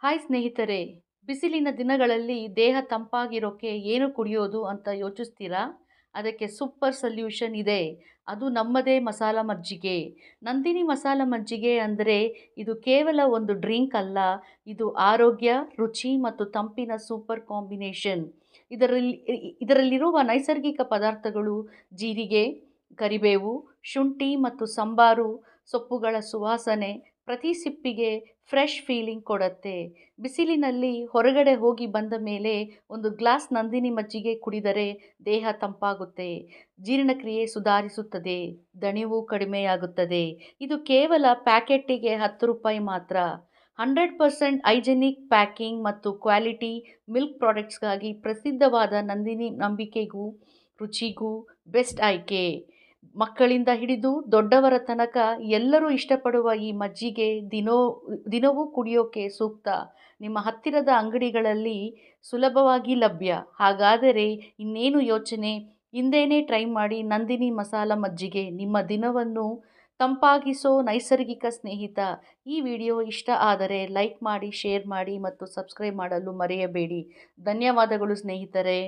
Hi ಸ್ನೇಹಿತರೆ, ಬಿಸಿಲಿನ ದಿನಗಳಲ್ಲಿ ದೇಹ ತಂಪಾಗಿರೋಕ್ಕೆ ಏನು ಕುಡಿಯೋದು ಅಂತ ಯೋಚಿಸ್ತೀರಾ? ಅದಕ್ಕೆ ಸೂಪರ್ ಸೊಲ್ಯೂಷನ್ ಇದೆ. ಅದು ನಮ್ಮದೇ ಮಸಾಲ ಮಜ್ಜಿಗೆ. ನಂದಿನಿ ಮಸಾಲ ಮಜ್ಜಿಗೆ ಅಂದರೆ ಇದು ಕೇವಲ ಒಂದು ಡ್ರಿಂಕ್ ಅಲ್ಲ, ಇದು ಆರೋಗ್ಯ, ರುಚಿ ಮತ್ತು ತಂಪಿನ ಸೂಪರ್ ಕಾಂಬಿನೇಷನ್. ಇದರಲ್ಲಿ ಇದರಲ್ಲಿರುವ ನೈಸರ್ಗಿಕ ಪದಾರ್ಥಗಳು ಜೀರಿಗೆ, ಕರಿಬೇವು, ಶುಂಠಿ ಮತ್ತು ಸಂಬಾರು ಸೊಪ್ಪುಗಳ ಸುವಾಸನೆ ಪ್ರತಿ ಸಿಪ್ಪಿಗೆ ಫ್ರೆಶ್ ಫೀಲಿಂಗ್ ಕೊಡುತ್ತೆ. ಬಿಸಿಲಿನಲ್ಲಿ ಹೊರಗಡೆ ಹೋಗಿ ಬಂದ ಮೇಲೆ ಒಂದು ಗ್ಲಾಸ್ ನಂದಿನಿ ಮಜ್ಜಿಗೆ ಕುಡಿದರೆ ದೇಹ ತಂಪಾಗುತ್ತೆ, ಜೀರ್ಣಕ್ರಿಯೆ ಸುಧಾರಿಸುತ್ತದೆ, ದಣಿವು ಕಡಿಮೆಯಾಗುತ್ತದೆ. ಇದು ಕೇವಲ ಪ್ಯಾಕೆಟ್ಟಿಗೆ 10 ರೂಪಾಯಿ ಮಾತ್ರ. 100% ಹೈಜೆನಿಕ್ ಪ್ಯಾಕಿಂಗ್ ಮತ್ತು ಕ್ವಾಲಿಟಿ ಮಿಲ್ಕ್ ಪ್ರಾಡಕ್ಟ್ಸ್ಗಾಗಿ ಪ್ರಸಿದ್ಧವಾದ ನಂದಿನಿ ನಂಬಿಕೆಗೂ ರುಚಿಗೂ ಬೆಸ್ಟ್ ಆಯ್ಕೆ. ಮಕ್ಕಳಿಂದ ಹಿಡಿದು ದೊಡ್ಡವರ ತನಕ ಎಲ್ಲರೂ ಇಷ್ಟಪಡುವ ಈ ಮಜ್ಜಿಗೆ ದಿನವೂ ಕುಡಿಯೋಕೆ ಸೂಕ್ತ. ನಿಮ್ಮ ಹತ್ತಿರದ ಅಂಗಡಿಗಳಲ್ಲಿ ಸುಲಭವಾಗಿ ಲಭ್ಯ. ಹಾಗಾದರೆ ಇನ್ನೇನು ಯೋಚನೆ, ಹಿಂದೇನೆ ಟ್ರೈ ಮಾಡಿ ನಂದಿನಿ ಮಸಾಲ ಮಜ್ಜಿಗೆ, ನಿಮ್ಮ ದಿನವನ್ನು ತಂಪಾಗಿಸೋ ನೈಸರ್ಗಿಕ ಸ್ನೇಹಿತ. ಈ ವಿಡಿಯೋ ಇಷ್ಟ ಆದರೆ ಲೈಕ್ ಮಾಡಿ, ಶೇರ್ ಮಾಡಿ ಮತ್ತು ಸಬ್ಸ್ಕ್ರೈಬ್ ಮಾಡಲು ಮರೆಯಬೇಡಿ. ಧನ್ಯವಾದಗಳು ಸ್ನೇಹಿತರೆ.